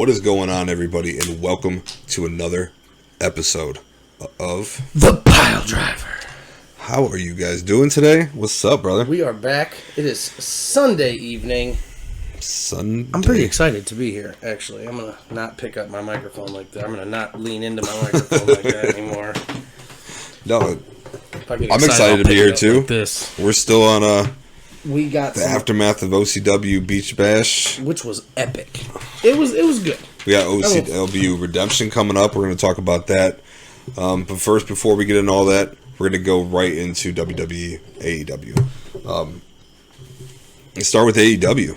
What is going on, everybody, and welcome to another episode of The Piledriver. How are you guys doing today? What's up, brother? We are back. It is Sunday evening. Sunday. I'm pretty excited to be here, actually. I'm going to not pick up my microphone like that. I'm going to not lean into my microphone like that anymore. No, I'm excited to be here, too. Like We're still on we got the aftermath of OCW Beach Bash, which was epic. It was good. We got OCW Redemption coming up. We're going to talk about that. But first, before we get into all that, we're going to go right into WWE AEW. Let's start with AEW.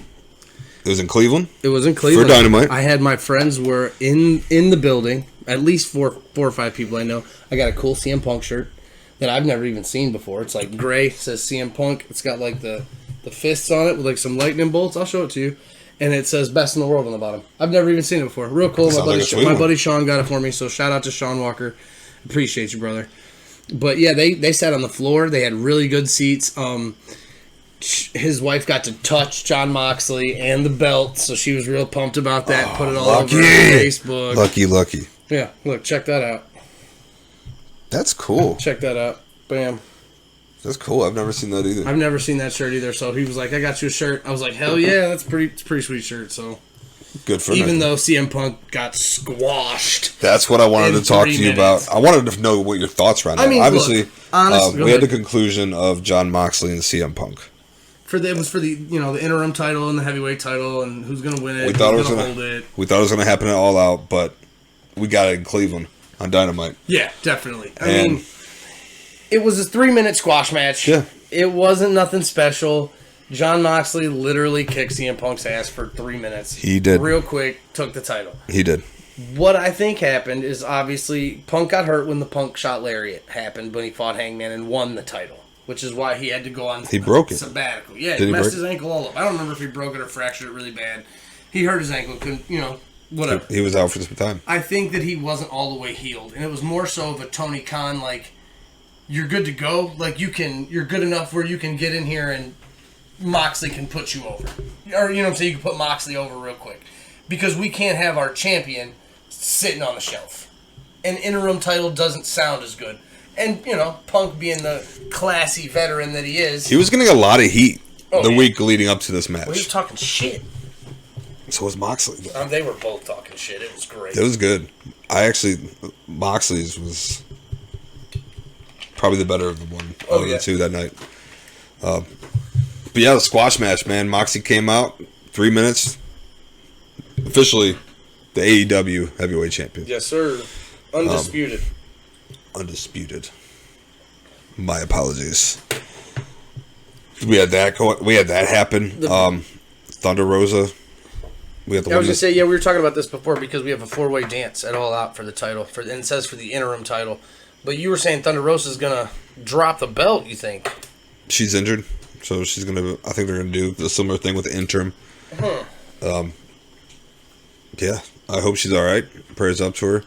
It was in Cleveland. It was in Cleveland. For Dynamite. I had my friends were in the building. At least four or five people I know. I got a cool CM Punk shirt that I've never even seen before. It's like gray. It says CM Punk. It's got like the fists on it with like some lightning bolts. I'll show it to you. And it says best in the world on the bottom. I've never even seen it before. Real cool. My buddy Sean got it for me. So shout out to Sean Walker. Appreciate you, brother. But yeah, they sat on the floor. They had really good seats. His wife got to touch Jon Moxley and the belt, so she was real pumped about that. Put it all over Facebook. Lucky. Yeah, look, check that out. That's cool. Check that out. Bam. That's cool. I've never seen that either. I've never seen that shirt either. So he was like, "I got you a shirt." I was like, "Hell yeah, it's pretty sweet shirt." So good for even though CM Punk got squashed. That's what I wanted to talk to you about. I wanted to know what your thoughts were on that. Obviously, we had the conclusion of Jon Moxley and CM Punk. It was for the the interim title and the heavyweight title and who's going to win it. We thought it was going to happen at All Out, but we got it in Cleveland on Dynamite. Yeah, definitely. I mean, it was a 3-minute squash match. Yeah, it wasn't nothing special. Jon Moxley literally kicked CM Punk's ass for 3 minutes. He did. Real quick, took the title. He did. What I think happened is obviously Punk got hurt when the Punk shot lariat happened when he fought Hangman and won the title, which is why he had to go on sabbatical. Yeah, he messed his ankle all up. I don't remember if he broke it or fractured it really bad. He hurt his ankle, couldn't, whatever. He was out for some time. I think that he wasn't all the way healed, and it was more so of a Tony Khan, like, you're good to go. Like, you're good enough where you can get in here and Moxley can put you over. Or, you can put Moxley over real quick. Because we can't have our champion sitting on the shelf. An interim title doesn't sound as good. And, Punk being the classy veteran that he is. He was getting a lot of heat the week leading up to this match. Well, he was talking shit. So was Moxley. They were both talking shit. It was great. It was good. Moxley's was probably the better of the one of the two that night. But yeah, the squash match, man. Moxley came out, 3 minutes. Officially, the AEW Heavyweight Champion. Yes, sir. Undisputed. Undisputed. My apologies. We had that happen. Thunder Rosa. I was going to say, we were talking about this before because we have a 4-way dance at All Out for the title. And it says for the interim title. But you were saying Thunder Rosa is going to drop the belt, you think? She's injured. So she's going to, I think they're going to do a similar thing with the interim. Yeah, I hope she's all right. Prayers up to her.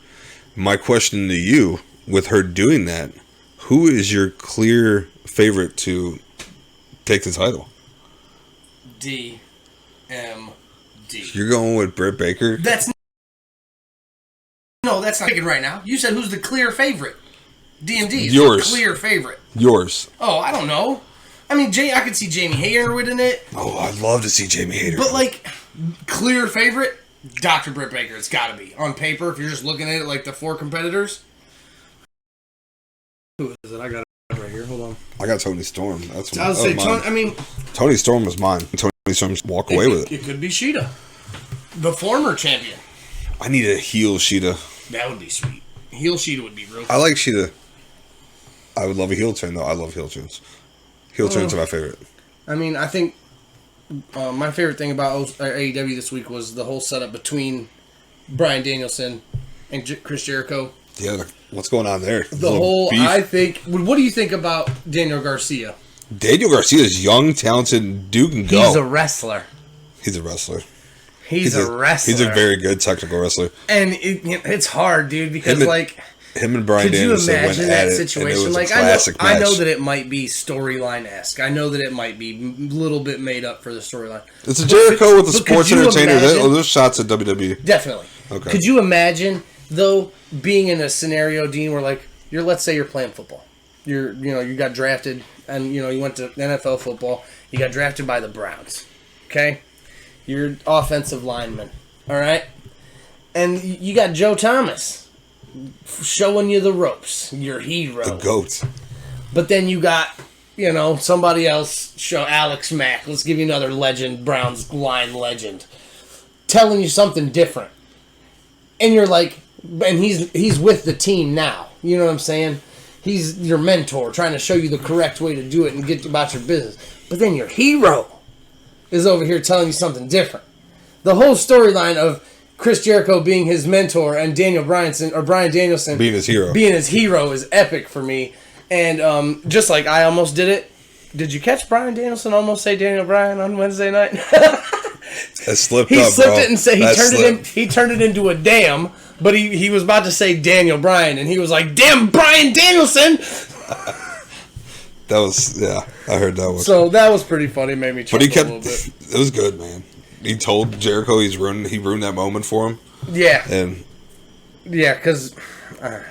My question to you, with her doing that, who is your clear favorite to take the title? DMD. You're going with Britt Baker? That's not thinking right now. You said who's the clear favorite? DMD. Yours. The clear favorite. Yours. Oh, I don't know. I mean, I could see Jamie Hayter in it. Oh, I'd love to see Jamie Hayter. But, like, clear favorite? Dr. Britt Baker. It's got to be. On paper, if you're just looking at it like the 4 competitors. Who is it? I got it right here. Hold on. I got Toni Storm. That's I was saying, Toni Storm was mine. Toni Storm walk away with it. It could be Sheeta. The former champion. I need a heel Sheeta. That would be sweet. Heel Sheeta would be real cool. I like Sheeta. I would love a heel turn, though. I love heel turns. Heel turns are my favorite. I mean, I think my favorite thing about AEW this week was the whole setup between Bryan Danielson and Chris Jericho. Yeah, what's going on there? The whole beef. I think. What do you think about Daniel Garcia? Daniel Garcia is young, talented, dude can go. He's a wrestler. He's a wrestler. He's a wrestler. He's a very good technical wrestler. And it's hard, dude, because him and Bryan Danielson went at it, situation? And it was a classic match. I know that it might be storyline-esque. I know that it might be a little bit made up for the storyline. It's a Jericho with a sports entertainer. Those shots at WWE. Definitely. Okay. Could you imagine, though, being in a scenario, Dean, where, like, let's say you're playing football. You got drafted, and, you went to NFL football. You got drafted by the Browns, okay? You're offensive lineman, all right? And you got Joe Thomas showing you the ropes, your hero. The GOAT. But then you got, somebody else, show Alex Mack. Let's give you another legend, Browns line legend, telling you something different. And you're like, and he's with the team now. You know what I'm saying? He's your mentor, trying to show you the correct way to do it and get about your business. But then your hero is over here telling you something different. The whole storyline of Chris Jericho being his mentor and Bryan Danielson being his hero is epic for me. And just like I almost did it. Did you catch Bryan Danielson almost say Daniel Bryan on Wednesday night? It slipped he up, slipped bro. It and said he turned it into a damn, but he was about to say Daniel Bryan, and he was like, "Damn, Bryan Danielson." That was, I heard that one. So that was pretty funny. Made me chuckle a little bit. It was good, man. He told Jericho he ruined that moment for him. Yeah. And yeah, because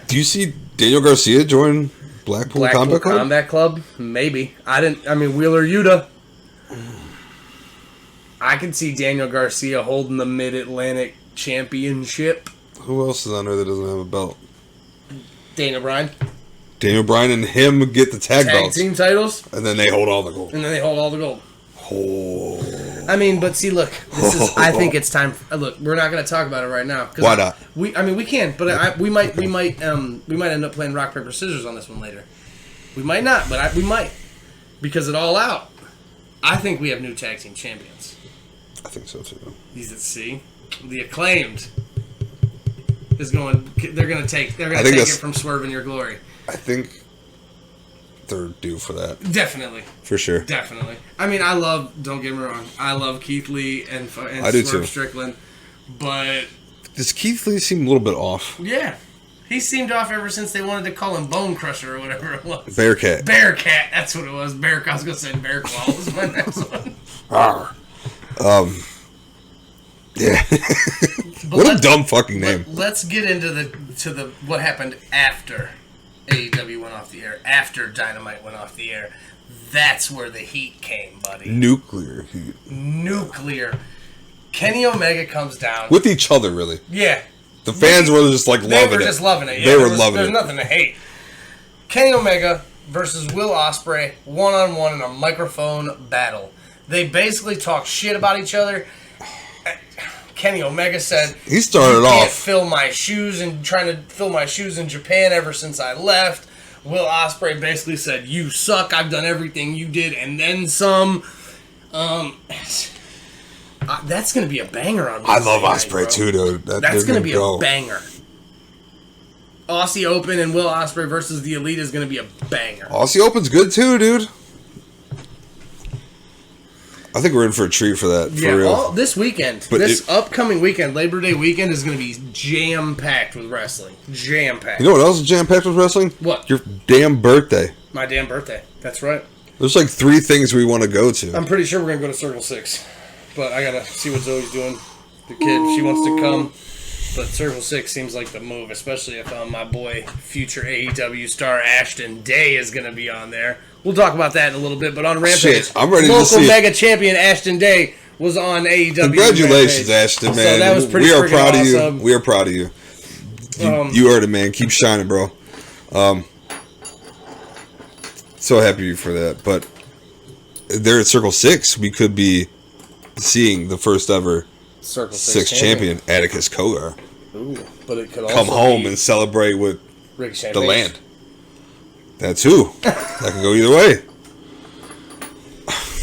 do you see Daniel Garcia join Blackpool Combat Club? Maybe. Wheeler Yuta. I can see Daniel Garcia holding the Mid-Atlantic Championship. Who else is on there that doesn't have a belt? Daniel Bryan. Daniel Bryan and him get the tag belts. Team titles. And then they hold all the gold. Oh. But see, look, I think it's time. Look, we're not going to talk about it right now. Why not? We can, but we might end up playing rock paper scissors on this one later. We might not, but we might, because it All Out. I think we have new tag team champions. I think so too. The Acclaimed is going. They're going to take it from Swerve in Your Glory. I think they're due for that. Definitely. For sure. Definitely. Don't get me wrong, I love Keith Lee and I do Swerve too. Strickland, but does Keith Lee seem a little bit off? Yeah. He seemed off ever since they wanted to call him Bone Crusher or whatever it was. Bearcat, that's what it was. I was going to say Bear Claw was my next one. Yeah. What a dumb fucking name. Let's get into what happened after AEW went off the air, after Dynamite went off the air. That's where the heat came, buddy. Nuclear heat. Kenny Omega comes down. With each other, really. Yeah. The fans were just loving it. They were just loving it. Yeah, they were loving it. There's nothing to hate. Kenny Omega versus Will Ospreay, one-on-one in a microphone battle. They basically talk shit about each other. Kenny Omega said, he started you can't off fill my shoes and trying to fill my shoes in Japan ever since I left. Will Ospreay basically said, you suck. I've done everything you did and then some. That's going to be a banger on I love Ospreay too, dude. That's going to be a banger. Aussie Open and Will Ospreay versus the Elite is going to be a banger. Aussie Open's good too, dude. I think we're in for a treat for that. For real. This weekend, upcoming weekend, Labor Day weekend, is going to be jam-packed with wrestling. Jam-packed. You know what else is jam-packed with wrestling? What? Your damn birthday. My damn birthday. That's right. There's like 3 things we want to go to. I'm pretty sure we're going to go to Circle 6. But I got to see what Zoe's doing. The kid, if she wants to come. But Circle 6 seems like the move, especially if my boy, future AEW star Ashton Day is going to be on there. We'll talk about that in a little bit, but on Rampage, I'm ready to see local mega champion Ashton Day was on AEW. Congratulations, Ashton, man. So that was pretty we are proud awesome. of you. We are proud of you. You heard it, man. Keep shining, bro. So happy for that. But there at Circle 6, we could be seeing the first ever Circle 6 champion, Atticus Cogar. Ooh, but it could also come home and celebrate with the land. That too. That could go either way.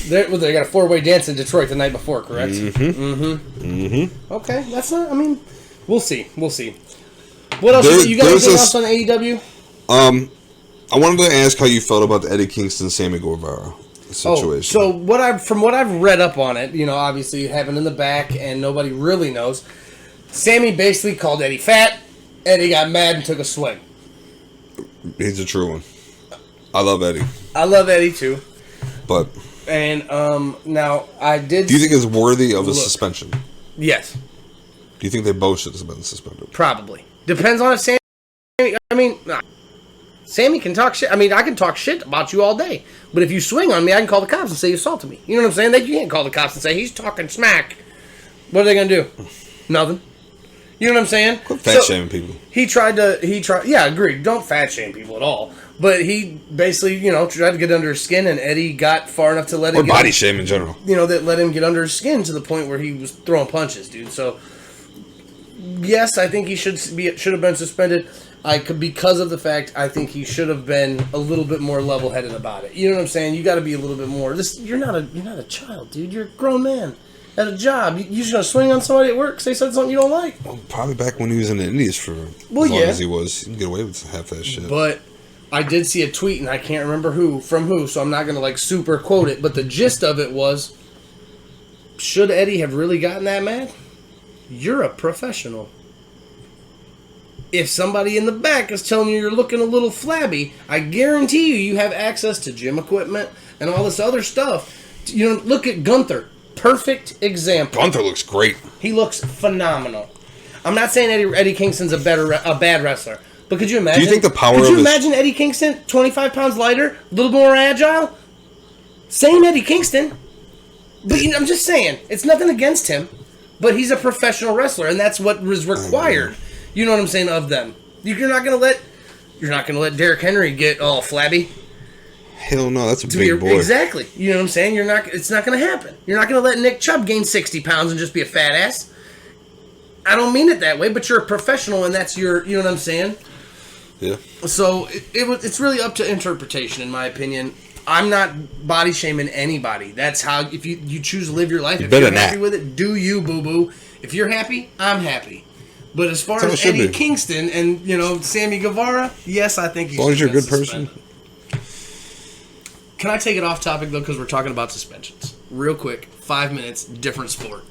They got a 4-way dance in Detroit the night before, correct? Mm-hmm. Okay, that's not. I mean, we'll see. What else? You got anything else on AEW? I wanted to ask how you felt about the Eddie Kingston, Sammy Guevara situation. So from what I've read up on it, obviously it happened in the back, and nobody really knows. Sammy basically called Eddie fat. Eddie got mad and took a swing. He's a true one. I love Eddie. I love Eddie too. But now I did. Do you think it's worthy of a suspension? Yes. Do you think they both should have been suspended? Probably. Depends on if Sammy... I mean, Sammy can talk shit. I mean, I can talk shit about you all day. But if you swing on me, I can call the cops and say you assaulted me. You know what I'm saying? You can't call the cops and say, he's talking smack. What are they going to do? Nothing. You know what I'm saying? Quit fat shaming people. He tried, yeah, agreed. Don't fat shame people at all. But he basically, tried to get under his skin, and Eddie got far enough to let him Or body shame in general. That let him get under his skin to the point where he was throwing punches, dude. So, yes, I think he should have been suspended. Because of the fact I think he should have been a little bit more level-headed about it. You know what I'm saying? You got to be a little bit more. You're not a child, dude. You're a grown man at a job. You just gonna swing on somebody at work? Say something you don't like? Well, probably back when he was in the Indies for as long as he was. You can get away with half that shit. But I did see a tweet, and I can't remember from who, so I'm not gonna super quote it. But the gist of it was, should Eddie have really gotten that mad? You're a professional. If somebody in the back is telling you you're looking a little flabby, I guarantee you have access to gym equipment and all this other stuff. Look at Gunther. Perfect example. Gunther looks great. He looks phenomenal. I'm not saying Eddie Kingston's a bad wrestler, but could you imagine? Do you think the power? Could you imagine Eddie Kingston, 25 pounds lighter, a little more agile? Same Eddie Kingston, but I'm just saying it's nothing against him, but he's a professional wrestler, and that's what was required. You know what I'm saying of them. You're not gonna let Derrick Henry get all flabby. Hell no, that's a big boy. Exactly. You know what I'm saying? It's not gonna happen. You're not gonna let Nick Chubb gain 60 pounds and just be a fat ass. I don't mean it that way, but you're a professional, and that's you know what I'm saying? Yeah. So it's really up to interpretation, in my opinion. I'm not body shaming anybody. That's how, if you choose to live your life, if you're happy with it, do you, boo-boo. If you're happy, I'm happy. But as far as Eddie Kingston and, Sammy Guevara, yes, I think he's as long as you're a good person. Can I take it off topic, though, because we're talking about suspensions? Real quick, 5 minutes, different sport.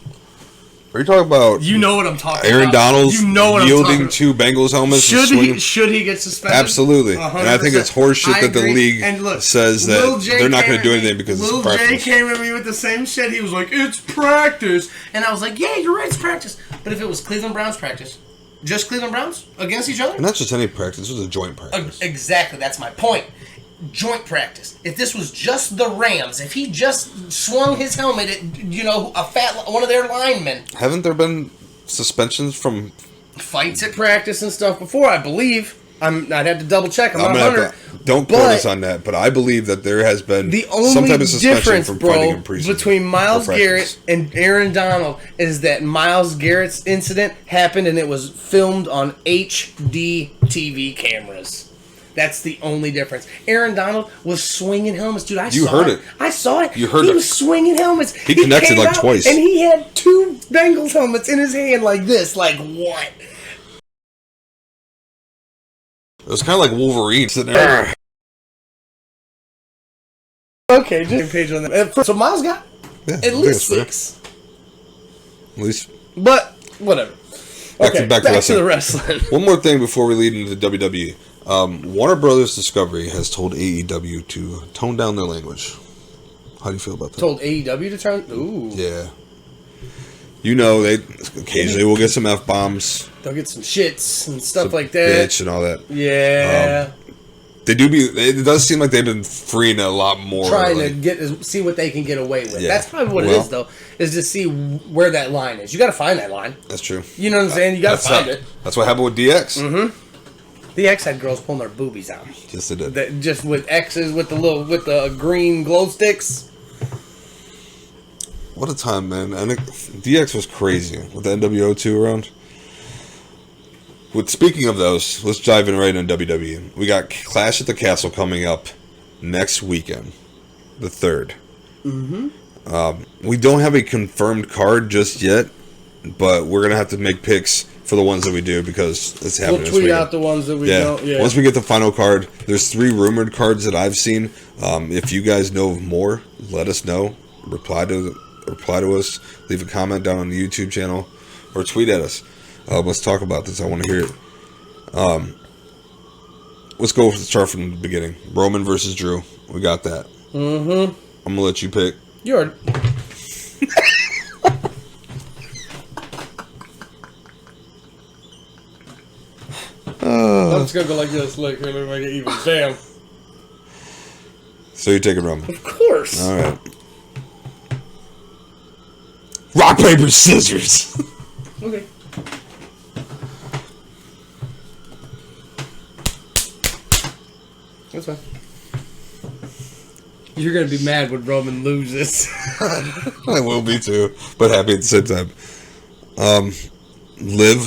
Are you talking about... You know what I'm talking Aaron about. Donald's yielding two Bengals helmets? Should he get suspended? Absolutely. 100%. And I think it's horseshit that the league says that they're not going to do anything because it's practice. Lil J came at me with the same shit. He was like, it's practice. And I was like, yeah, you're right, it's practice. But if it was Cleveland Browns practice, just Cleveland Browns against each other? And not just any practice, this was a joint practice. Exactly, that's my point. Joint practice. If this was just the Rams, if he just swung his helmet at, one of their linemen. Haven't there been suspensions from fights at practice and stuff before, I believe. I'd have to double check. I'm not 100. Don't quote us on that, but I believe that there has been some type of suspension from fighting in preseason. Between Myles Garrett and Aaron Donald is that Myles Garrett's incident happened and it was filmed on HD TV cameras. That's the only difference. Aaron Donald was swinging helmets. Dude, I saw it. I saw it. You heard it. He was swinging helmets. He connected like twice. And he had two Bengals helmets in his hand like this. Like, what? It was kind of like Wolverine sitting there. Okay, just page on that. So Miles got at least 6. At least. But, whatever. Back to the wrestling. One more thing before we lead into WWE. Warner Brothers Discovery has told AEW to tone down their language. How do you feel about that? Told AEW to tone? Ooh. Yeah. They occasionally will get some F-bombs. They'll get some shits and stuff like that. Bitch and all that. Yeah. It does seem like they've been freeing a lot more. Trying to see what they can get away with. Yeah. That's probably what it is, though, is to see where that line is. You got to find that line. That's true. You know what I'm saying? You got to find it. That's what happened with DX. Mm-hmm. DX had girls pulling their boobies out. Yes, they did. Just with X's with the green glow sticks. What a time, man! And DX was crazy with the NWO 2 around. Speaking of those, let's dive in right into WWE. We got Clash at the Castle coming up next weekend, the 3rd. Mm-hmm. We don't have a confirmed card just yet, but we're gonna have to make picks for the ones that we do because it's happening. We'll tweet out the ones that we don't. Yeah. Once we get the final card, there's 3 rumored cards that I've seen. If you guys know more, let us know. Reply to us. Leave a comment down on the YouTube channel, or tweet at us. Let's talk about this. I want to hear it. Let's start from the beginning. Roman versus Drew. We got that. Mm-hmm. I'm gonna let you pick. it's gonna go like this. Look, here, look like it even. Damn. So you're taking Roman. Of course. All right. Rock, paper, scissors. Okay. That's fine. You're gonna be mad when Roman loses. I will be too, but happy at the same time. Liv.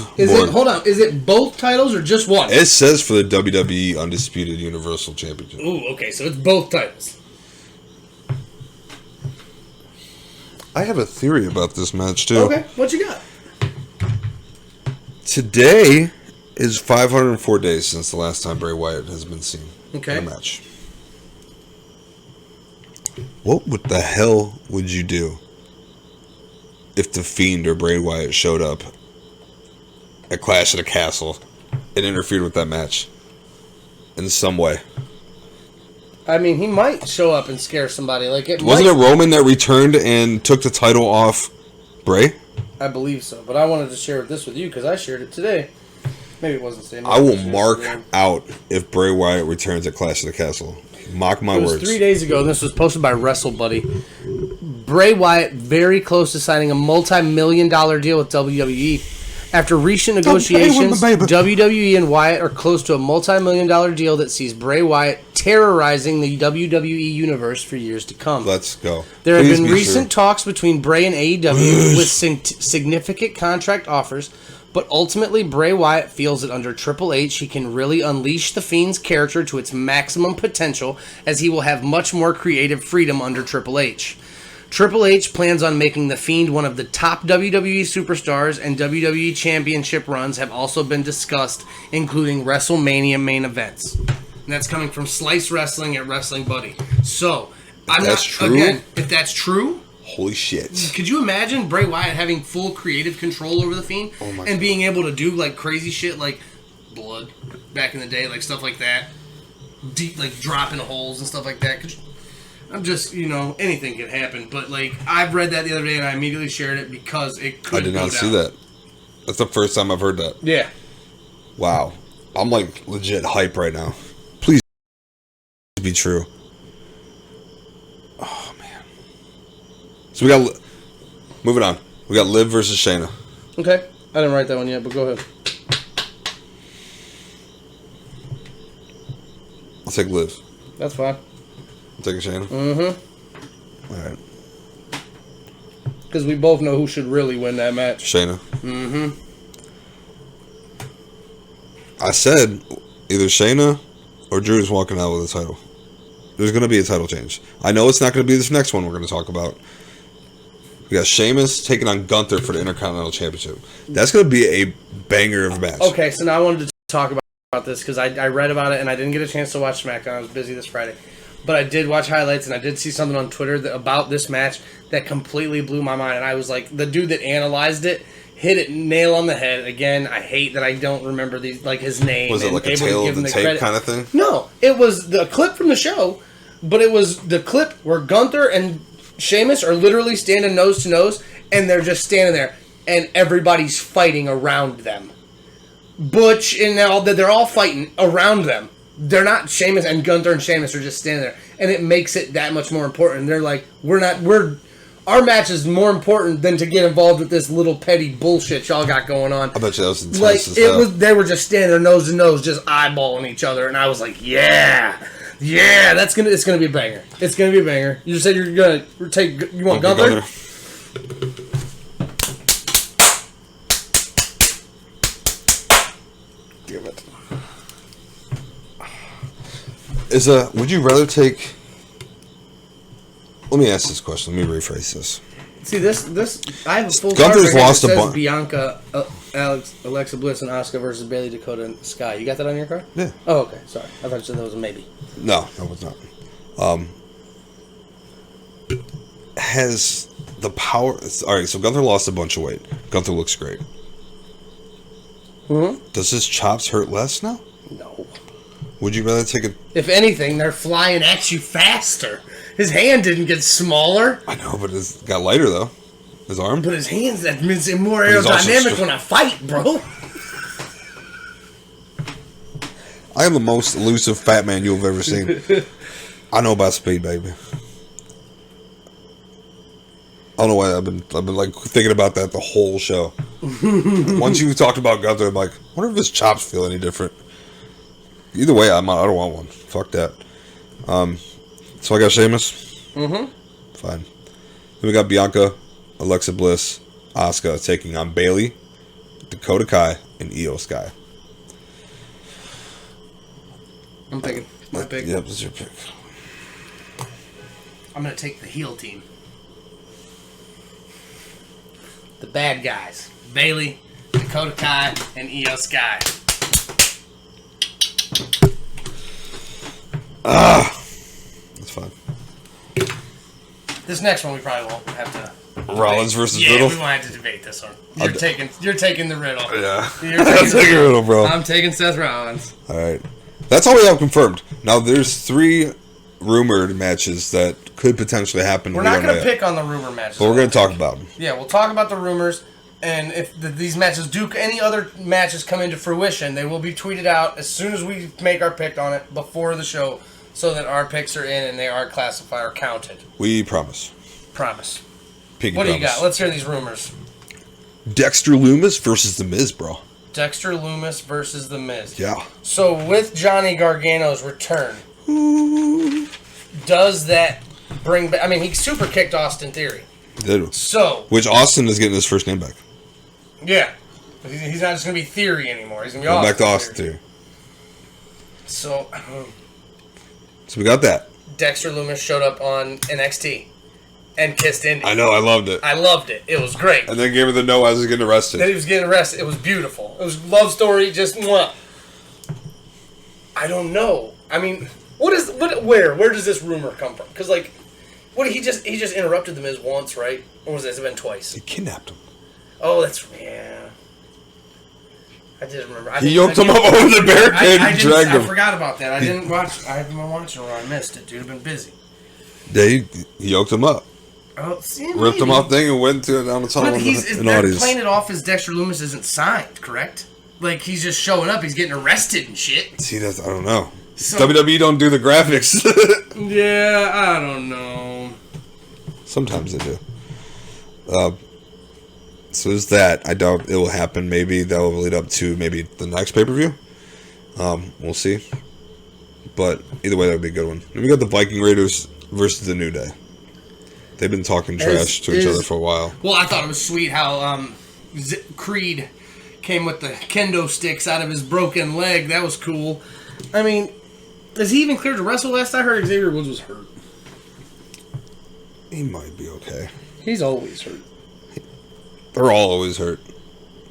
Hold on. Is it both titles or just one? It says for the WWE Undisputed Universal Championship. Ooh, okay, so it's both titles. I have a theory about this match too. Okay, what you got? Today is 504 days since the last time Bray Wyatt has been seen in a match. What the hell would you do if the Fiend or Bray Wyatt showed up at Clash at the Castle and interfered with that match in some way? I mean, he might show up and scare somebody. Like Wasn't it Roman that returned and took the title off Bray? I believe so, but I wanted to share this with you because I shared it today. Maybe it wasn't today. I will mark out if Bray Wyatt returns at Clash of the Castle. Mock my words. 3 days ago, and this was posted by WrestleBuddy. Bray Wyatt very close to signing a multi-million-dollar deal with WWE. After recent negotiations, WWE and Wyatt are close to a multi-million-dollar deal that sees Bray Wyatt terrorizing the WWE universe for years to come. Let's go. There have been recent talks between Bray and AEW with significant contract offers, but ultimately Bray Wyatt feels that under Triple H he can really unleash the Fiend's character to its maximum potential, as he will have much more creative freedom under Triple H. Triple H plans on making The Fiend one of the top WWE superstars, and WWE Championship runs have also been discussed, including WrestleMania main events. And that's coming from Slice Wrestling at Wrestling Buddy. So, if that's true, holy shit. Could you imagine Bray Wyatt having full creative control over The Fiend and being able to do like crazy shit like blood back in the day, like stuff like that, deep like dropping holes and stuff like that? I'm just, anything could happen. But, like, I've read that the other day, and I immediately shared it because it could go down. I did not see that. That's the first time I've heard that. Yeah. Wow. I'm, like, legit hype right now. Please be true. Oh, man. So we got... Moving on. We got Liv versus Shayna. Okay. I didn't write that one yet, but go ahead. I'll take Liv. That's fine. Taking Shayna? Mm-hmm. Alright. Because we both know who should really win that match. Shayna. Mm-hmm. I said either Shayna or Drew's walking out with a title. There's going to be a title change. I know it's not going to be this next one we're going to talk about. We got Sheamus taking on Gunther for the Intercontinental Championship. That's going to be a banger of a match. Okay, so now I wanted to talk about this because I read about it and I didn't get a chance to watch SmackDown. I was busy this Friday. But I did watch highlights, and I did see something on Twitter about this match that completely blew my mind. And I was like, the dude that analyzed it hit it nail on the head. Again, I hate that I don't remember his name. Was it like a tail of the tape kind of thing? No, it was the clip from the show, but it was the clip where Gunther and Sheamus are literally standing nose to nose, and they're just standing there, and everybody's fighting around them. Butch and they're all fighting around them. They're not Sheamus, and Gunther and Sheamus are just standing there, and it makes it that much more important. They're like, our match is more important than to get involved with this little petty bullshit y'all got going on. I bet you that was intense as hell. They were just standing there nose to nose, just eyeballing each other, and I was like, yeah, it's gonna be a banger. It's gonna be a banger. You said you're gonna you want Gunther? Damn it. Would you rather take... Let me ask this question. Let me rephrase this. See, this I have a full Gunther's lost a bunch. Bianca, Alexa Bliss, and Asuka versus Bayley, Dakota, and Sky. You got that on your card? Yeah. Oh, okay. Sorry. I thought you said that was a maybe. No, that was not. Has the power... All right, so Gunther lost a bunch of weight. Gunther looks great. Mm-hmm. Does his chops hurt less now? No. Would you rather take a... If anything, they're flying at you faster. His hand didn't get smaller. I know, but it's got lighter, though. His arm? But his hands, that means more aerodynamic when I fight, bro. I am the most elusive fat man you've ever seen. I know about speed, baby. I don't know why I've been like thinking about that the whole show. Once you talked about Gunther, I'm like, I wonder if his chops feel any different. Either way, I don't want one. Fuck that. So I got Sheamus. Mm-hmm. Fine. Then we got Bianca, Alexa Bliss, Asuka taking on Bayley, Dakota Kai, and Io Sky. I'm picking. My pick. Yep, this is your pick. I'm gonna take the heel team. The bad guys: Bayley, Dakota Kai, and Io Sky. That's fine. This next one we probably won't have to. Rollins versus Yeah, Riddle. we won't have to debate this one. You're taking the Riddle. Yeah, You're taking Riddle, bro. I'm taking Seth Rollins. All right, that's all we have confirmed. Now there's 3 rumored matches that could potentially happen. We're not going to pick on the rumor matches, but we're going to talk about them. Yeah, we'll talk about the rumors, and if these matches any other matches come into fruition, they will be tweeted out as soon as we make our pick on it before the show, so that our picks are in and they are classified or counted. We promise. Promise. Pinky What do promise. you got? Let's hear these rumors. Dexter Lumis versus The Miz, bro. Dexter Lumis versus The Miz. Yeah. So with Johnny Gargano's return, does that bring back... I mean, he super kicked Austin Theory. Did. So... Which Austin is getting his first name back. Yeah. He's not just going to be Theory anymore. He's going to be Going Austin back to Austin Theory. Theory. So we got that. Dexter Lumis showed up on NXT and kissed Indy. I know, I loved it. I loved it. It was great. And then gave her the no as he's getting arrested. Then he was getting arrested. It was beautiful. It was a love story. Just mwah. I don't know. I mean, where does this rumor come from? Because like, he just interrupted the Miz once, right? Or has it been twice? He kidnapped him. Oh, yeah. I did remember. He yoked him up over the barricade and dragged him. I forgot about that. I haven't been watching or I missed it, dude. I've been busy. Yeah, he yoked him up. Oh, see, ripped him off thing and went down the tunnel in they're audience. playing it off as Dexter Lumis isn't signed, correct? Like, he's just showing up. He's getting arrested and shit. See, I don't know. So, WWE don't do the graphics. Yeah, I don't know. Sometimes they do. So there's that. I doubt it will happen. Maybe that will lead up to maybe the next pay-per-view. We'll see. But either way, that would be a good one. And we got the Viking Raiders versus the New Day. They've been talking trash to each other for a while. Well, I thought it was sweet how Creed came with the kendo sticks out of his broken leg. That was cool. I mean, is he even cleared to wrestle? Last I heard, Xavier Woods was hurt. He might be okay. He's always hurt. They're all always hurt.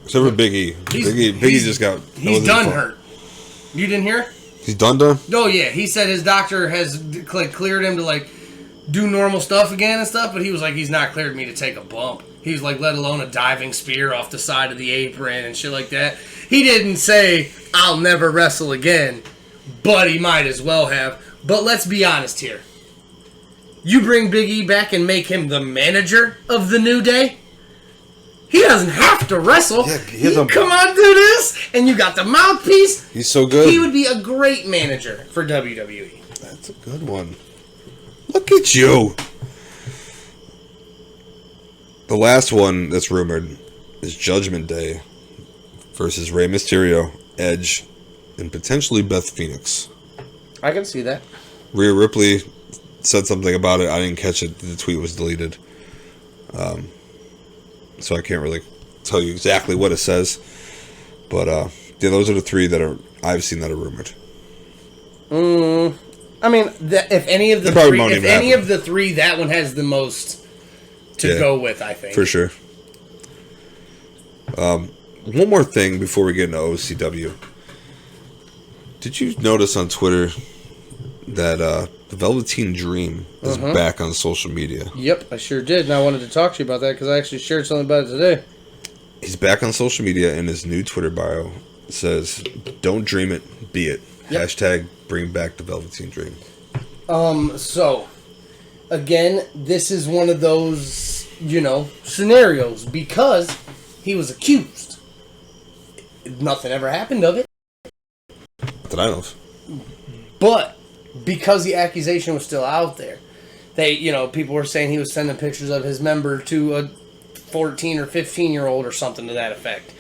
Except for Big E. Big E just got... He's done hurt. You didn't hear? He's done? Oh, yeah. He said his doctor has cleared him to, like, do normal stuff again and stuff, but he was like, he's not cleared me to take a bump. He was like, let alone a diving spear off the side of the apron and shit like that. He didn't say, I'll never wrestle again, but he might as well have. But let's be honest here. You bring Big E back and make him the manager of the New Day? He doesn't have to wrestle. Yeah, come on, do this. And you got the mouthpiece. He's so good. He would be a great manager for WWE. That's a good one. Look at you. The last one that's rumored is Judgment Day versus Rey Mysterio, Edge, and potentially Beth Phoenix. I can see that. Rhea Ripley said something about it. I didn't catch it. The tweet was deleted. So I can't really tell you exactly what it says. But yeah, those are the 3 that I've seen that are rumored. I mean, if any of the 3, that one has the most to go with, I think. For sure. One more thing before we get into OCW. Did you notice on Twitter that the Velveteen Dream is back on social media? Yep, I sure did, and I wanted to talk to you about that because I actually shared something about it today. He's back on social media, and his new Twitter bio says, "Don't dream it, be it." Yep. Hashtag bring back the Velveteen Dream. So, again, this is one of those, scenarios because he was accused. Nothing ever happened of it. that I know of. But because the accusation was still out there, people were saying he was sending pictures of his member to a 14 or 15-year-old or something to that effect.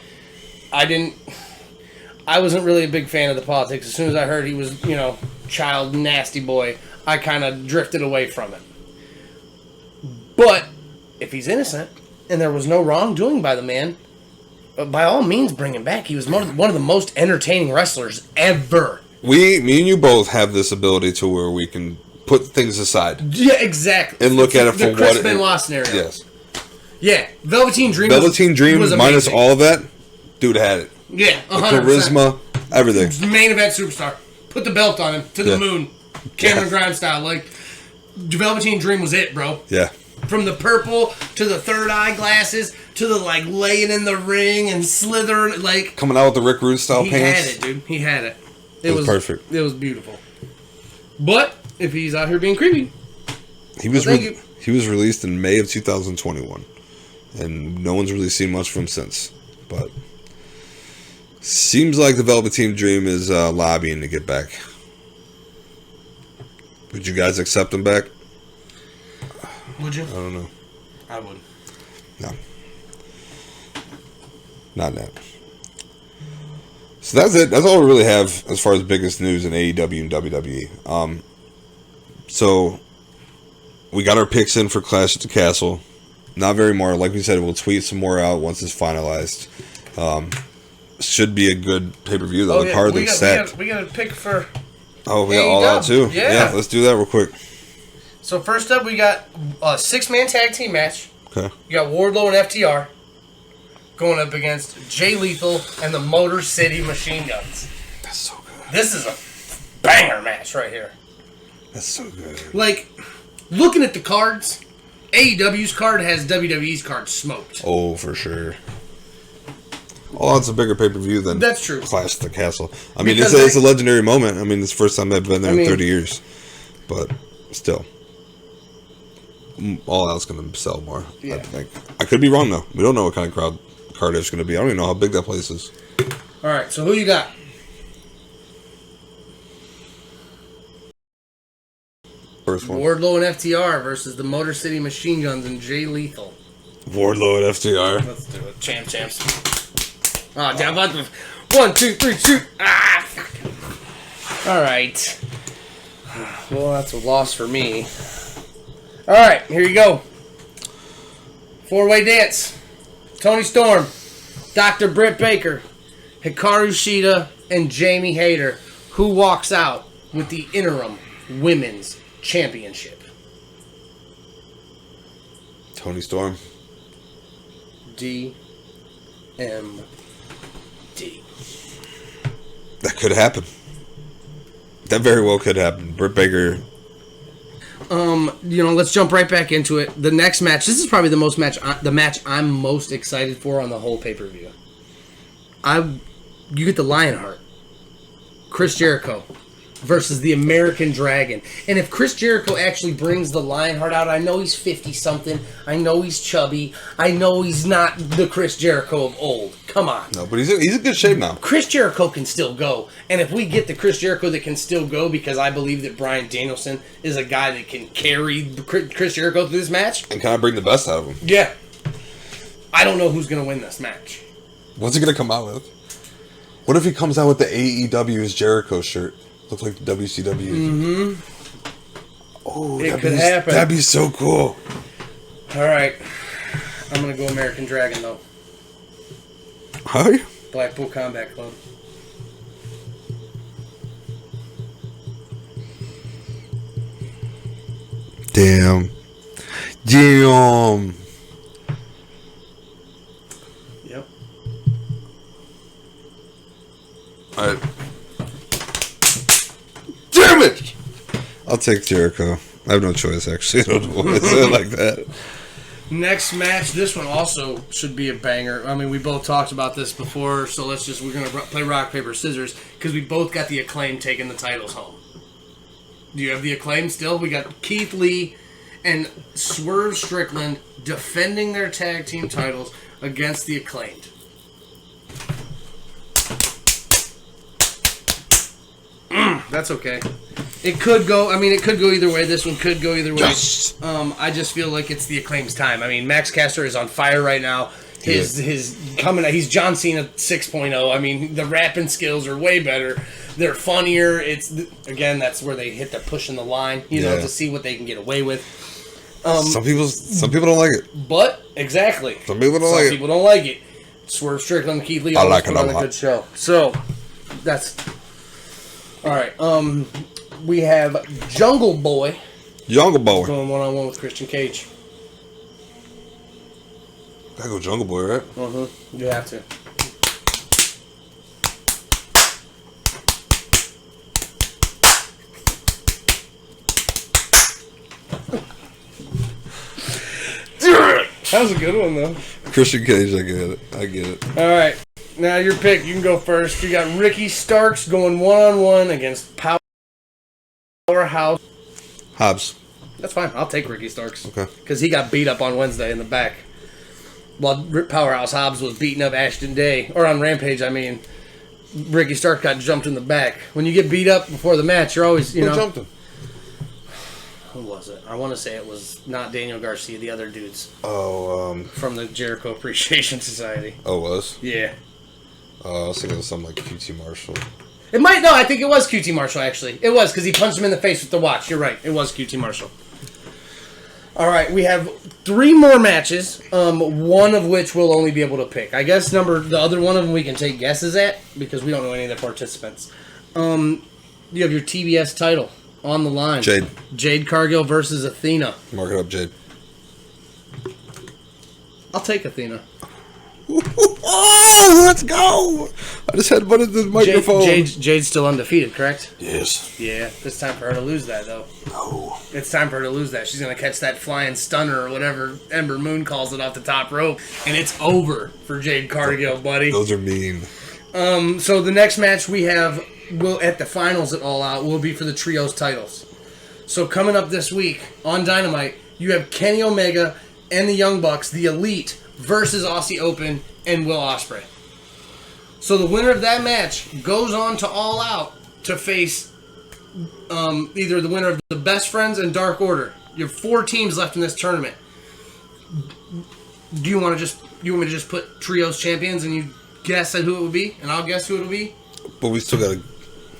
I wasn't really a big fan of the politics. As soon as I heard he was, child nasty boy, I kind of drifted away from it. But if he's innocent and there was no wrongdoing by the man, by all means, bring him back. He was one of the most entertaining wrestlers ever. Me and you both have this ability to where we can put things aside. Yeah, exactly. And look at it for the Chris what Benoit scenario. Yes. Yeah, Velveteen Dream. Velveteen Dream was minus amazing. all of that, dude had it. Yeah, 100%. The charisma, everything. Main event superstar. Put the belt on him to the moon, Cameron Grimes style. Like Velveteen Dream was it, bro. Yeah. From the purple to the third eye glasses to the laying in the ring and slithering coming out with the Rick Rude style he pants. He had it, dude. He had it. It was perfect. It was beautiful. But if he's out here being creepy, he was released in May of 2021, and no one's really seen much from him since. But seems like the Velveteen Dream is lobbying to get back. Would you guys accept him back? Would you? I don't know. I would. No. Not that. So that's it. That's all we really have as far as biggest news in AEW and WWE. So we got our picks in for Clash at the Castle. Not very more. Like we said, we'll tweet some more out once it's finalized. Should be a good pay-per-view though. The card looks stacked. We got a pick for. Oh, we got All Out too. Yeah. Let's do that real quick. So first up, we got a 6-man tag team match. Okay. You got Wardlow and FTR going up against Jay Lethal and the Motor City Machine Guns. That's so good. This is a banger match right here. That's so good. Looking at the cards, AEW's card has WWE's card smoked. Oh, for sure. All Out's a bigger pay-per-view than That's true. Clash at the Castle. I mean, it's a legendary moment. I mean, it's the first time I've been there in 30 years. But still. All Out's going to sell more, I think. I could be wrong, though. We don't know what kind of crowd Cardiff's going to be. I don't even know how big that place is. All right, so who you got? First one. Wardlow and FTR versus the Motor City Machine Guns and Jay Lethal. Wardlow and FTR. Let's do it. Champs. Oh, down button. 1, 2, 3, shoot. Ah, fuck. All right. Well, that's a loss for me. All right, here you go. 4-way dance. Tony Storm, Dr. Britt Baker, Hikaru Shida, and Jamie Hayter. Who walks out with the interim women's championship? Tony Storm. DMD. That could happen. That very well could happen. Britt Baker. Let's jump right back into it. The next match. This is probably the match I'm most excited for on the whole pay-per-view. You get the Lionheart, Chris Jericho, versus the American Dragon. And if Chris Jericho actually brings the Lionheart out, I know he's 50-something. I know he's chubby. I know he's not the Chris Jericho of old. Come on. No, but he's in good shape now. Chris Jericho can still go. And if we get the Chris Jericho that can still go, because I believe that Bryan Danielson is a guy that can carry Chris Jericho through this match. And kind of bring the best out of him. Yeah. I don't know who's going to win this match. What's he going to come out with? What if he comes out with the AEW's Jericho shirt? Look like the WCW. Mm-hmm. Oh, it could happen. That'd be so cool. All right. I'm going to go American Dragon, though. How? Blackpool Combat Club. Damn. Yep. Alright. Damn it! I'll take Jericho. I have no choice, actually. I don't know why I say it like that. Next match, this one also should be a banger. I mean, we both talked about this before, so we're going to play rock, paper, scissors, because we both got the Acclaim taking the titles home. Do you have the Acclaim still? We got Keith Lee and Swerve Strickland defending their tag team titles against the Acclaimed. That's okay. It could go. I mean, it could go either way. This one could go either way. Yes. I just feel like it's the Acclaim's time. I mean, Max Caster is on fire right now. His coming. He's John Cena 6.0. I mean, the rapping skills are way better. They're funnier. Again, that's where they hit the pushing the line. You know, to see what they can get away with. Some people don't like it. But exactly, Some people don't like it. Swerve Strickland, Keith Lee, I like it put on a good show. So that's all right. We have Jungle Boy Jungle Boy. going 1-on-1 with Christian Cage. Gotta go Jungle Boy, right? You have to. That was a good one, though. Christian Cage, I get it. All right. Now, your pick. You can go first. You got Ricky Starks going 1-on-1 against Powerhouse. Hobbs. That's fine. I'll take Ricky Starks. Okay. Because he got beat up on Wednesday in the back. While Powerhouse Hobbs was beating up Ashton Day. Or on Rampage, I mean. Ricky Starks got jumped in the back. When you get beat up before the match, you're always, Who jumped him? Who was it? I want to say it was not Daniel Garcia, the other dudes. Oh, From the Jericho Appreciation Society. Oh, it was? Yeah. I was thinking of something like QT Marshall. I think it was QT Marshall, actually. It was, because he punched him in the face with the watch. You're right. It was QT Marshall. All right, we have 3 more matches, one of which we'll only be able to pick. I guess the other one of them we can take guesses at, because we don't know any of the participants. You have your TBS title on the line. Jade Cargill versus Athena. Mark it up, Jade. I'll take Athena. Oh, let's go! I just had one of the microphone. Jade's still undefeated, correct? Yes. Yeah, it's time for her to lose that, though. No. It's time for her to lose that. She's going to catch that flying stunner or whatever Ember Moon calls it off the top rope, and it's over for Jade Cargill, buddy. Those are mean. So the next match we have at the finals at All Out will be for the Trios titles. So coming up this week on Dynamite, you have Kenny Omega and the Young Bucks, the Elite, versus Aussie Open and Will Ospreay. So the winner of that match goes on to All Out to face either the winner of the Best Friends and Dark Order. You have 4 teams left in this tournament. Do you want me to just put Trios champions and you guess at who it would be, and I'll guess who it'll be? But we still gotta.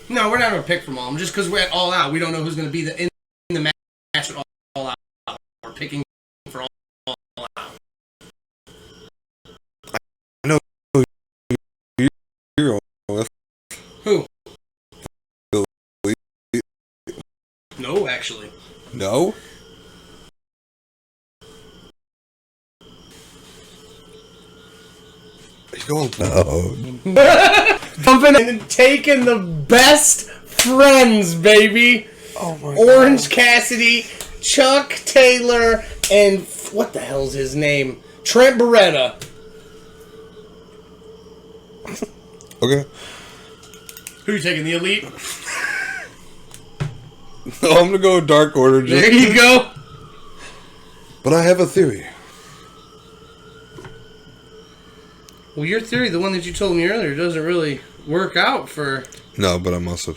No, we're not gonna pick from all of them. Just because we're at All Out, we don't know who's gonna be in the match at All Out. We're picking for All Out. I know who you're with. Who? No, actually. No. You're going no. Bumping and taking the Best Friends, baby. Oh my Orange Cassidy, Chuck Taylor, and what the hell's his name? Trent Beretta. Okay. Who you taking? The Elite? No, I'm gonna go with Dark Order. There you go. But I have a theory. Well, your theory, the one that you told me earlier, doesn't really work out for... No, but I'm also...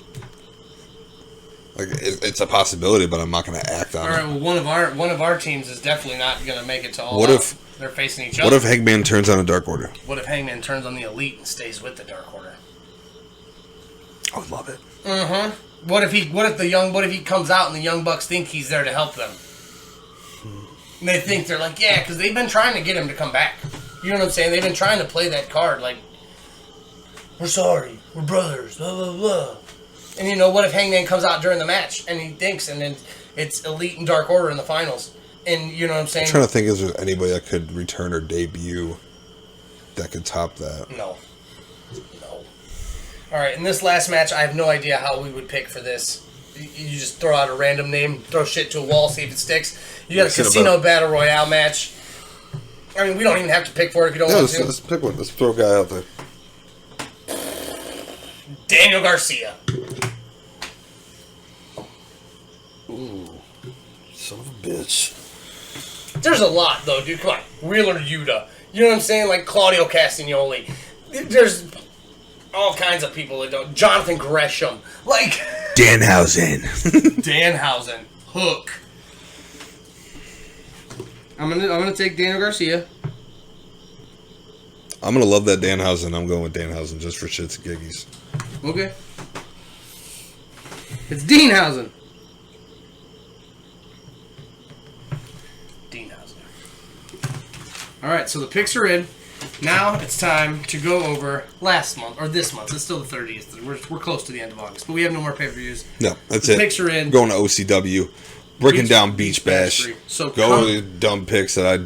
Like, it's a possibility, but I'm not going to act on it. All right, well, one of our teams is definitely not going to make it to All What Out. if They're facing each other. What if Hangman turns on a Dark Order? What if Hangman turns on the Elite and stays with the Dark Order? I would love it. What if he comes out and the Young Bucks think he's there to help them? And they think they're like, yeah, because they've been trying to get him to come back. You know what I'm saying? They've been trying to play that card, like, we're sorry, we're brothers, blah, blah, blah. And you know, what if Hangman comes out during the match and he thinks, and then it's Elite and Dark Order in the finals? And you know what I'm saying? I'm trying to think, is there anybody that could return or debut that could top that? No. Alright, in this last match, I have no idea how we would pick for this. You just throw out a random name, throw shit to a wall, see if it sticks. You got a Casino Battle Royale match. I mean, we don't even have to pick for it if you don't want to. Let's pick one. Let's throw a guy out there. Daniel Garcia. Ooh, son of a bitch. There's a lot, though, dude. Come on. Wheeler Yuta. You know what I'm saying? Like Claudio Castagnoli. There's all kinds of people that don't. Jonathan Gresham. Like... Danhausen. Danhausen. Hook. I'm gonna take Daniel Garcia. I'm gonna love that Danhausen. I'm going with Danhausen just for shits and giggies. Okay. It's Deanhausen. Deanhausen. All right, so the picks are in. Now it's time to go over last month, or this month. It's still the 30th. We're close to the end of August, but we have no more pay-per-views. No, that's the it. Picks are in. Going to OCW. Breaking down Beach Bash. So go to the dumb picks that I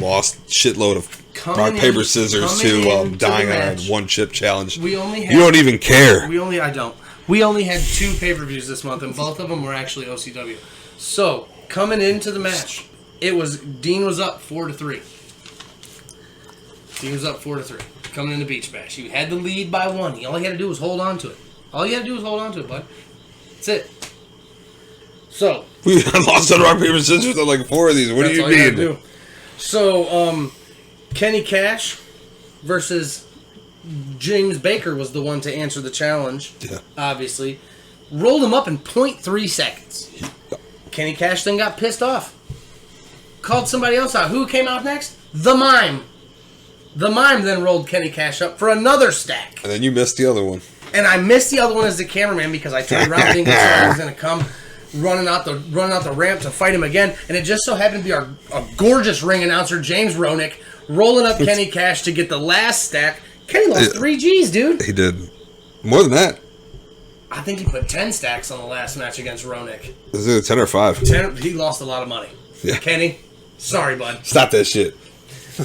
lost shitload of rock, paper, scissors to dying on a one chip challenge. We only had, you don't even care. I don't. We only had 2 pay-per-views this month, and both of them were actually OCW. So, coming into the match, Dean was up 4-3. Dean was up 4-3. Coming into Beach Bash. He had the lead by 1. All he had to do was hold on to it. Bud. That's it. So we lost on rock, paper, scissors on like 4 of these. What do you mean? So, Kenny Cash versus James Baker was the one to answer the challenge. Yeah. Obviously. Rolled him up in 0.3 seconds. Kenny Cash then got pissed off. Called somebody else out. Who came out next? The Mime. The Mime then rolled Kenny Cash up for another stack. And then you missed the other one. And I missed the other one as the cameraman because I turned around thinking somebody was going to come running out the ramp to fight him again. And it just so happened to be our gorgeous ring announcer, James Ronick, rolling up Kenny Cash to get the last stack. Kenny lost 3 G's, dude. He did. More than that. I think he put 10 stacks on the last match against Ronick. Was it 10 or 5? 10. He lost a lot of money. Yeah. Kenny, sorry, bud. Stop that shit.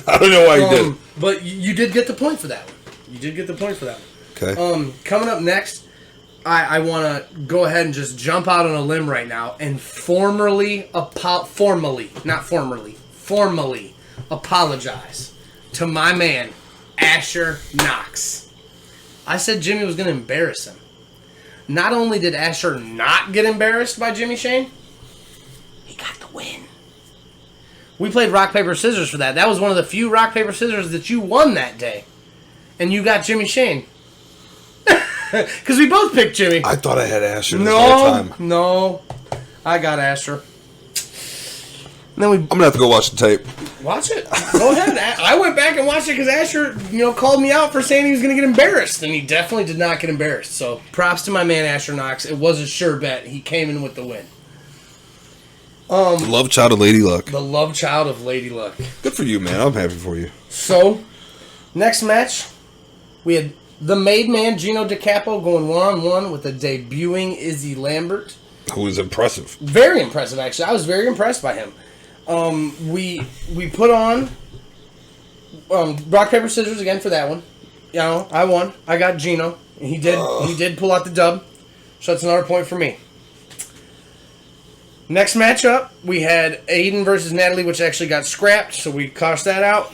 I don't know why you did. But you did get the point for that one. Okay. Coming up next, I want to go ahead and just jump out on a limb right now and formally apologize to my man, Asher Knox. I said Jimmy was going to embarrass him. Not only did Asher not get embarrassed by Jimmy Shane, he got the win. We played rock, paper, scissors for that. That was one of the few rock, paper, scissors that you won that day. And you got Jimmy Shane. Because we both picked Jimmy. I thought I had Asher this whole time. No. I got Asher. And then I'm going to have to go watch the tape. Watch it. Go ahead. I went back and watched it because Asher, called me out for saying he was going to get embarrassed. And he definitely did not get embarrassed. So, props to my man, Asher Knox. It was a sure bet. He came in with the win. The love child of Lady Luck. The love child of Lady Luck. Good for you, man. I'm happy for you. So, next match, we had the made man, Gino DiCapo, going one-on-one with the debuting Izzy Lambert. Who was impressive. Very impressive, actually. I was very impressed by him. We put on rock, paper, scissors again for that one. I won. I got Gino. He did pull out the dub. So that's another point for me. Next matchup, we had Aiden versus Natalie, which actually got scrapped, so we crossed that out.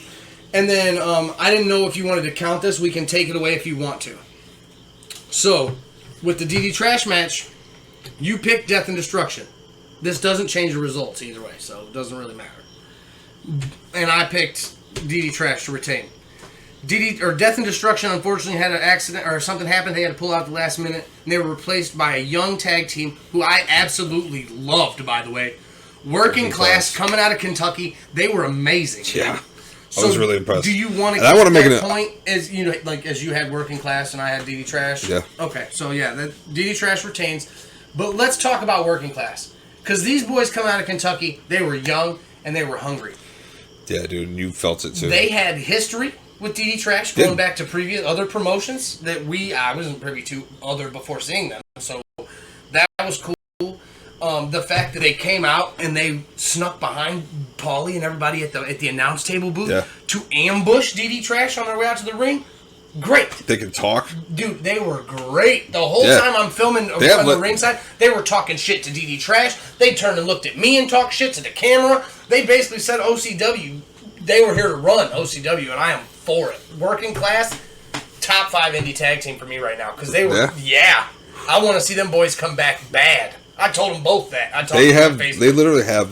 And then I didn't know if you wanted to count this. We can take it away if you want to. So, with the DD Trash match, you picked Death and Destruction. This doesn't change the results either way, so it doesn't really matter. And I picked DD Trash to retain. Death and Destruction, unfortunately, had an accident or something happened. They had to pull out at the last minute, and they were replaced by a young tag team who I absolutely loved, by the way. Working Class coming out of Kentucky. They were amazing. Yeah. I was really impressed. Do you want to make that point as as you had Working Class and I had DD Trash? Yeah. Okay, so yeah, DD Trash retains. But let's talk about Working Class. Because these boys come out of Kentucky, they were young and they were hungry. Yeah, dude, you felt it too. They had history with DD Trash going back to previous other promotions that I wasn't privy to other before seeing them. So that was cool. The fact that they came out and they snuck behind Paulie and everybody at the announce table booth to ambush DD Trash on their way out to the ring. Great. They can talk. Dude, they were great. The whole time I'm filming on the ringside, they were talking shit to DD Trash. They turned and looked at me and talked shit to the camera. They basically said OCW, they were here to run OCW, and I am for it. Working Class, top 5 indie tag team for me right now. Because they were, I want to see them boys come back bad. I told them both that. I told them they literally have,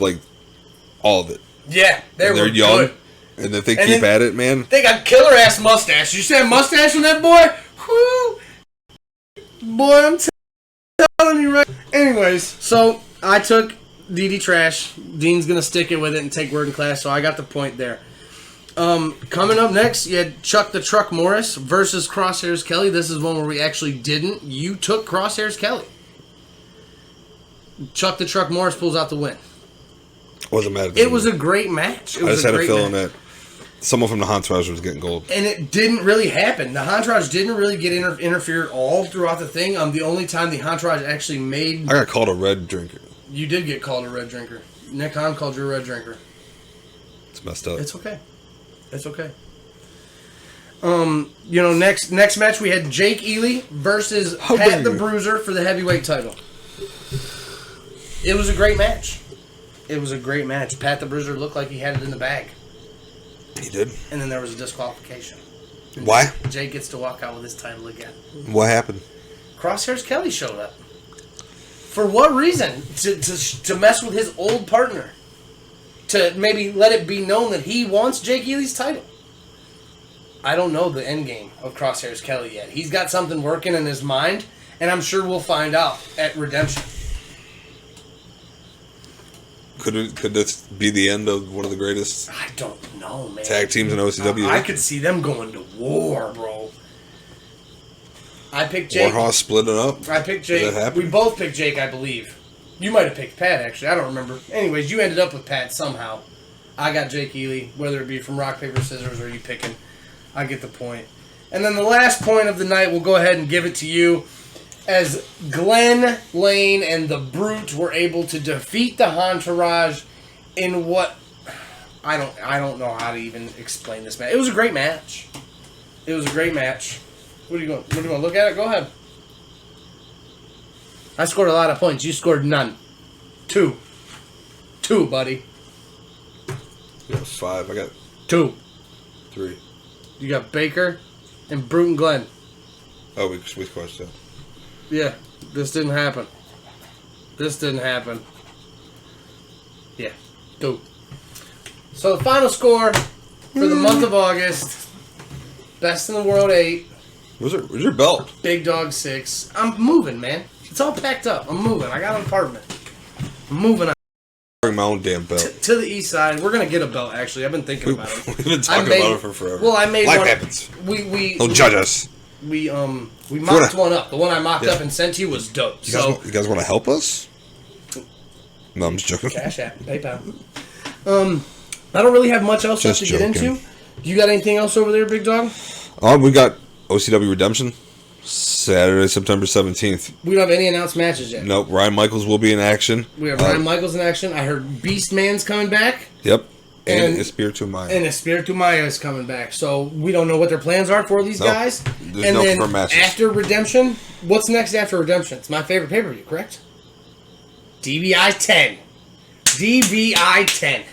all of it. Yeah, they're young. Good. And if they keep at it, man. They got killer ass mustache. You see that mustache on that boy? Whoo! Boy, I'm telling telling you, right? Anyways, so I took DD Trash. Dean's going to stick it with it and take Word in Clash, so I got the point there. Coming up next, you had Chuck the Truck Morris versus Crosshairs Kelly. This is one where we actually didn't. You took Crosshairs Kelly. Chuck the Truck Morris pulls out the win. Wasn't mad at that. It was a great match. I just had a feeling that someone from the Entourage was getting gold. And it didn't really happen. The Entourage didn't really get interfered all throughout the thing. The only time the Entourage actually made... I got called a red drinker. You did get called a red drinker. Nick Hahn called you a red drinker. It's messed up. It's okay. It's okay. Next match we had Jake Ely versus Pat the Bruiser for the heavyweight title. It was a great match. Pat the Bruiser looked like he had it in the bag. He did. And then there was a disqualification. And Why? Jake gets to walk out with his title again. What happened? Crosshairs Kelly showed up. For what reason? To mess with his old partner. To maybe let it be known that he wants Jake Ely's title. I don't know the end game of Crosshairs Kelly yet. He's got something working in his mind, and I'm sure we'll find out at Redemption. Could this be the end of one of the greatest I don't know, man. tag teams in OCW? I could see them going to war, bro. I picked Jake. Warhorse splitting up. I picked Jake. Did that happen? We both picked Jake, I believe. You might have picked Pat, actually. I don't remember. Anyways, you ended up with Pat somehow. I got Jake Ely, whether it be from rock, paper, scissors, or you picking. I get the point. And then the last point of the night, we'll go ahead and give it to you. As Glenn Lane and the Brute were able to defeat the Entourage in what... I don't know how to even explain this match. It was a great match. What are you going to look at it? Go ahead. I scored a lot of points. You scored none. Two, buddy. You got 5. I got 2. 3. You got Baker and Brute and Glenn. Oh, we squashed that. Yeah, this didn't happen. Yeah, 2. So the final score for the month of August: Best in the World 8. Where's your belt? Big Dog 6. I'm moving, man. It's all packed up. I'm moving. I got an apartment. I'm moving on. Bring my own damn belt. To the east side. We're going to get a belt, actually. I've been thinking about it. We've been talking about it for forever. Well, I made Life one. happens. We Don't judge us. We mocked one up. The one I mocked up and sent to you was dope. You guys want to help us? No, I'm just joking. Cash App, PayPal. I don't really have much else left to get into. You got anything else over there, Big Dog? We got OCW Redemption, Saturday, September 17th. We don't have any announced matches yet. Nope. Ryan Michaels will be in action. We have Ryan Michaels in action. I heard Beast Man's coming back. Yep. And Espiritu Maya. And Espiritu Maya is coming back. So we don't know what their plans are for these guys. There's no confirmed matches. After Redemption, what's next after Redemption? It's my favorite pay-per-view, correct? DBI 10. DBI 10.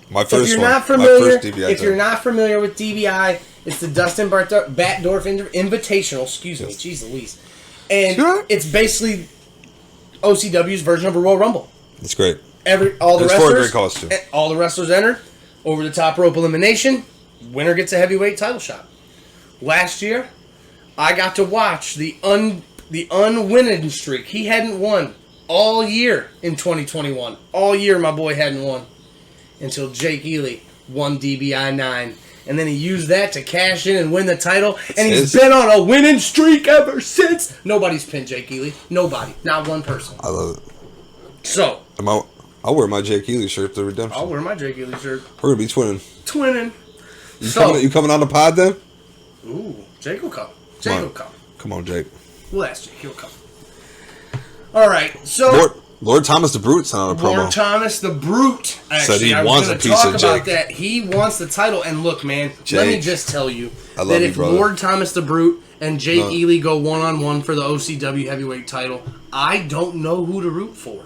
My first if you're one. Not familiar, My first DBI if you're not familiar with DBI, it's the Dustin Batdorf Invitational. Excuse me, jeez Louise. And it's basically OCW's version of a Royal Rumble. It's great. All the wrestlers, for a great cause too. All the wrestlers entered. Over the top rope elimination. Winner gets a heavyweight title shot. Last year, I got to watch the unwinning streak. He hadn't won all year in 2021. All year, my boy hadn't won. Until Jake Ely won DBI 9. And then he used that to cash in and win the title. And he's been on a winning streak ever since. Nobody's pinned Jake Ely. Nobody. Not one person. I love it. So. I'll wear my Jake Ely shirt to Redemption. I'll wear my Jake Ely shirt. We're going to be twinning. You coming on the pod then? Ooh, Jake will come. Will come. Come on, Jake. We'll ask Jake. He'll come. All right, so... Lord Thomas the Brute sent out a promo. Lord Thomas the Brute. Actually, said he I wants was a going to piece talk of about Jake. that. He wants the title. And look, man, let me just tell you that if brother. Lord Thomas the Brute and Jake Ely go one-on-one for the OCW heavyweight title, I don't know who to root for.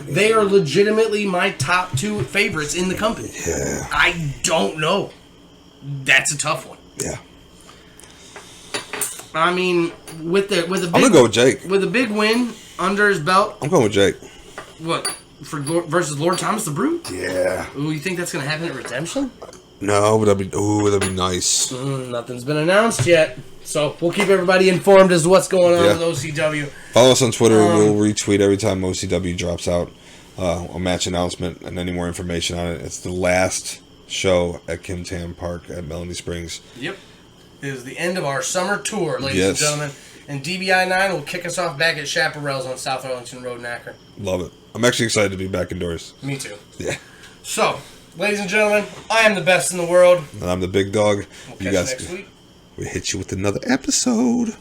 They are legitimately my top 2 favorites in the company. Yeah. I don't know. That's a tough one. Yeah. I mean, with the big, I'm gonna go with Jake. With a big win under his belt. I'm going with Jake. What versus Lord Thomas the Brute? Yeah. Ooh, you think that's gonna happen at Redemption? No, but that'd be nice. Nothing's been announced yet. So we'll keep everybody informed as to what's going on with OCW. Follow us on Twitter. We'll retweet every time OCW drops out a match announcement and any more information on it. It's the last show at Kim Tam Park at Melanie Springs. Yep. It is the end of our summer tour, ladies and gentlemen. And DBI 9 will kick us off back at Chaparral's on South Arlington Road in Akron. Love it. I'm actually excited to be back indoors. Me too. Yeah. So, ladies and gentlemen, I am the best in the world. And I'm the big dog. We'll catch you next week. We hit you with another episode.